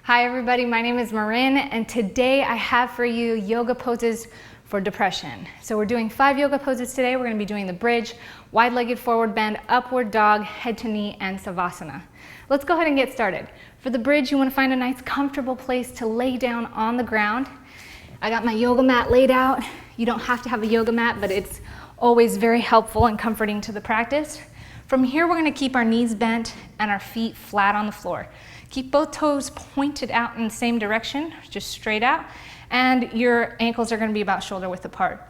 Hi everybody, my name is Marin, and today I have for you yoga poses for depression. So we're doing 5 yoga poses today. We're going to be doing the bridge, wide-legged forward bend, upward dog, head to knee, and savasana. Let's go ahead and get started. For the bridge, you want to find a nice comfortable place to lay down on the ground. I got my yoga mat laid out. You don't have to have a yoga mat, but it's always very helpful and comforting to the practice. From here, we're going to keep our knees bent and our feet flat on the floor. Keep both toes pointed out in the same direction, just straight out, and your ankles are going to be about shoulder width apart.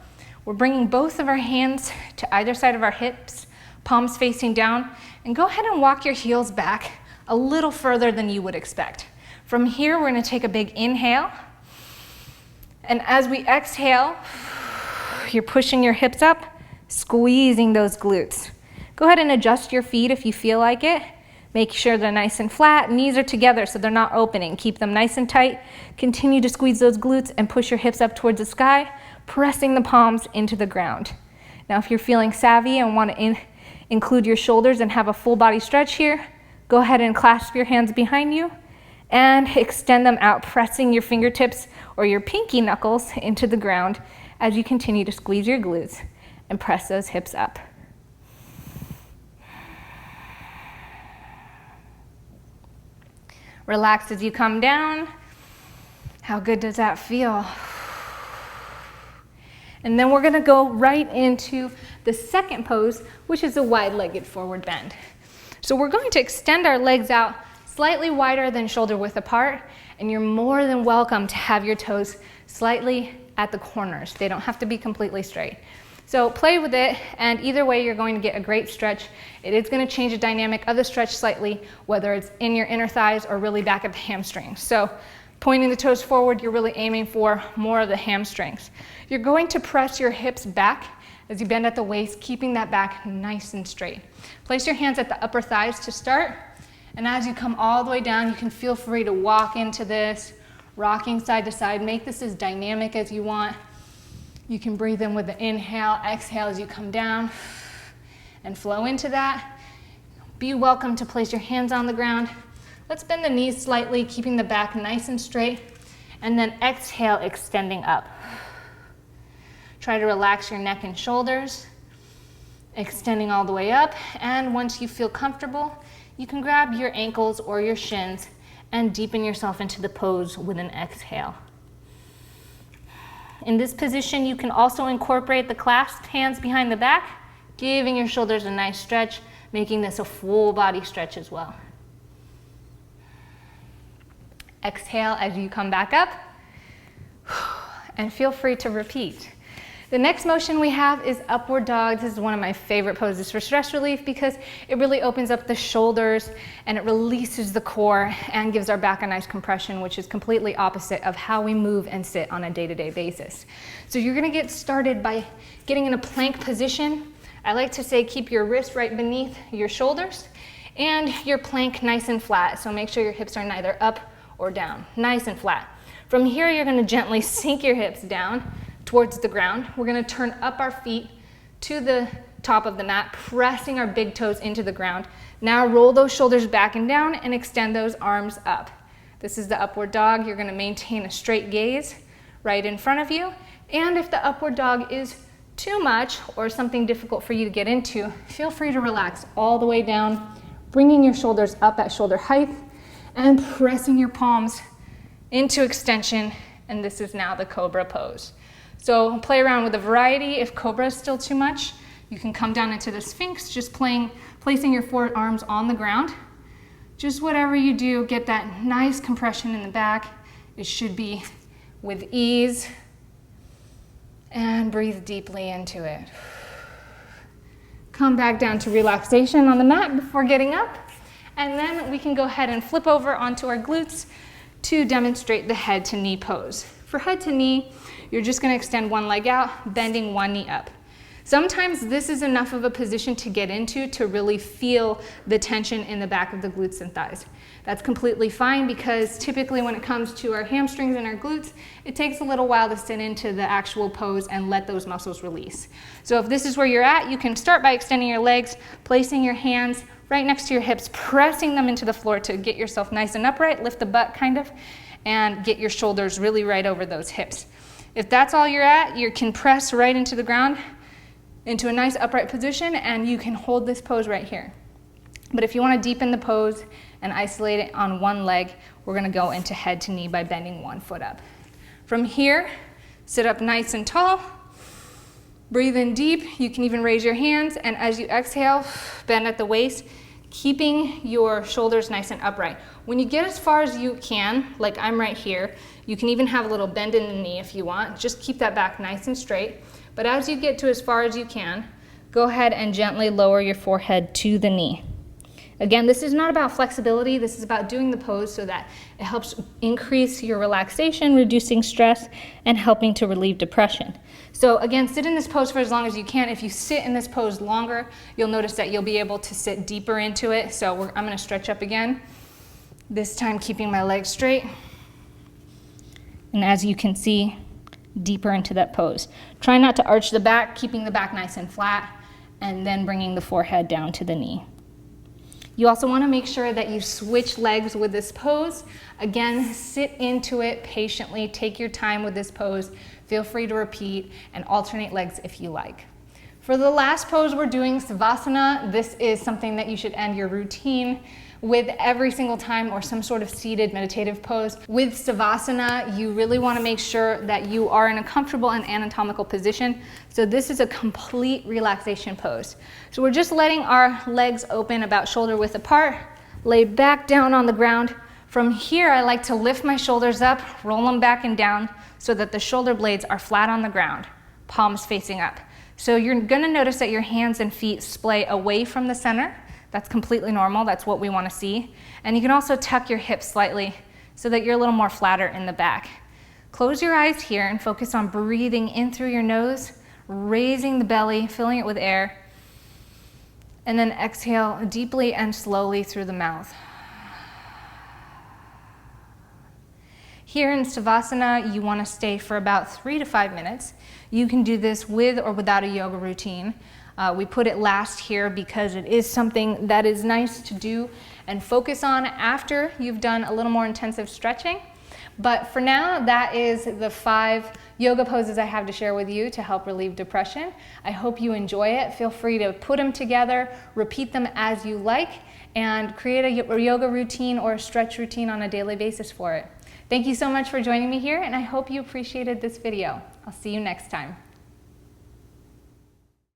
We're bringing both of our hands to either side of our hips, palms facing down, and go ahead and walk your heels back a little further than you would expect. From here, we're going to take a big inhale, and as we exhale, you're pushing your hips up, squeezing those glutes. Go ahead and adjust your feet if you feel like it. Make sure they're nice and flat, knees are together so they're not opening. Keep them nice and tight. Continue to squeeze those glutes and push your hips up towards the sky, pressing the palms into the ground. Now if you're feeling savvy and want to include your shoulders and have a full body stretch here, go ahead and clasp your hands behind you and extend them out, pressing your fingertips or your pinky knuckles into the ground as you continue to squeeze your glutes and press those hips up. Relax as you come down. How good does that feel? And then we're going to go right into the second pose, which is a wide-legged forward bend. So we're going to extend our legs out slightly wider than shoulder width apart, and you're more than welcome to have your toes slightly at the corners. They don't have to be completely straight. So play with it, and either way you're going to get a great stretch. It is going to change the dynamic of the stretch slightly, whether it's in your inner thighs or really back at the hamstrings. So pointing the toes forward, you're really aiming for more of the hamstrings. You're going to press your hips back as you bend at the waist, keeping that back nice and straight. Place your hands at the upper thighs to start, and as you come all the way down, you can feel free to walk into this, rocking side to side. Make this as dynamic as you want. You can breathe in with the inhale, exhale as you come down, and flow into that. Be welcome to place your hands on the ground. Let's bend the knees slightly, keeping the back nice and straight, and then exhale, extending up. Try to relax your neck and shoulders, extending all the way up, and once you feel comfortable, you can grab your ankles or your shins and deepen yourself into the pose with an exhale. In this position, you can also incorporate the clasped hands behind the back, giving your shoulders a nice stretch, making this a full body stretch as well. Exhale as you come back up, and feel free to repeat. The next motion we have is upward dog. This is one of my favorite poses for stress relief because it really opens up the shoulders and it releases the core and gives our back a nice compression, which is completely opposite of how we move and sit on a day-to-day basis. So you're going to get started by getting in a plank position. I like to say keep your wrist right beneath your shoulders and your plank nice and flat. So make sure your hips are neither up or down, nice and flat. From here, you're going to gently sink your hips down towards the ground. We're going to turn up our feet to the top of the mat, pressing our big toes into the ground. Now roll those shoulders back and down and extend those arms up. This is the upward dog. You're going to maintain a straight gaze right in front of you. And if the upward dog is too much or something difficult for you to get into, feel free to relax all the way down, bringing your shoulders up at shoulder height and pressing your palms into extension. And this is now the cobra pose. So play around with a variety. If cobra is still too much, you can come down into the Sphinx, just placing your forearms on the ground. Just whatever you do, get that nice compression in the back. It should be with ease. And breathe deeply into it. Come back down to relaxation on the mat before getting up. And then we can go ahead and flip over onto our glutes to demonstrate the head to knee pose. For head to knee, you're just going to extend one leg out, bending one knee up. Sometimes this is enough of a position to get into to really feel the tension in the back of the glutes and thighs. That's completely fine because typically when it comes to our hamstrings and our glutes, it takes a little while to sit into the actual pose and let those muscles release. So if this is where you're at, you can start by extending your legs, placing your hands right next to your hips, pressing them into the floor to get yourself nice and upright, lift the butt kind of, and get your shoulders really right over those hips. If that's all you're at, you can press right into the ground, into a nice upright position, and you can hold this pose right here. But if you want to deepen the pose and isolate it on one leg, we're going to go into head to knee by bending one foot up. From here, sit up nice and tall. Breathe in deep. You can even raise your hands, and as you exhale, bend at the waist, keeping your shoulders nice and upright. When you get as far as you can, like I'm right here, you can even have a little bend in the knee if you want. Just keep that back nice and straight. But as you get to as far as you can, go ahead and gently lower your forehead to the knee. Again, this is not about flexibility. This is about doing the pose so that it helps increase your relaxation, reducing stress, and helping to relieve depression. So again, sit in this pose for as long as you can. If you sit in this pose longer, you'll notice that you'll be able to sit deeper into it. So I'm going to stretch up again, this time keeping my legs straight. And as you can see, deeper into that pose. Try not to arch the back, keeping the back nice and flat, and then bringing the forehead down to the knee. You also want to make sure that you switch legs with this pose. Again, sit into it patiently. Take your time with this pose. Feel free to repeat and alternate legs if you like. For the last pose, we're doing Savasana. This is something that you should end your routine with every single time, or some sort of seated meditative pose. With Savasana, you really want to make sure that you are in a comfortable and anatomical position. So this is a complete relaxation pose. So we're just letting our legs open about shoulder width apart, lay back down on the ground. From here, I like to lift my shoulders up, roll them back and down so that the shoulder blades are flat on the ground, palms facing up. So you're gonna notice that your hands and feet splay away from the center. That's completely normal. That's what we want to see. And you can also tuck your hips slightly so that you're a little more flatter in the back. Close your eyes here and focus on breathing in through your nose, raising the belly, filling it with air, and then exhale deeply and slowly through the mouth. Here in Savasana, you want to stay for about 3 to 5 minutes. You can do this with or without a yoga routine. We put it last here because it is something that is nice to do and focus on after you've done a little more intensive stretching. But for now, that is the 5 yoga poses I have to share with you to help relieve depression. I hope you enjoy it. Feel free to put them together, repeat them as you like, and create a yoga routine or a stretch routine on a daily basis for it. Thank you so much for joining me here, and I hope you appreciated this video. I'll see you next time.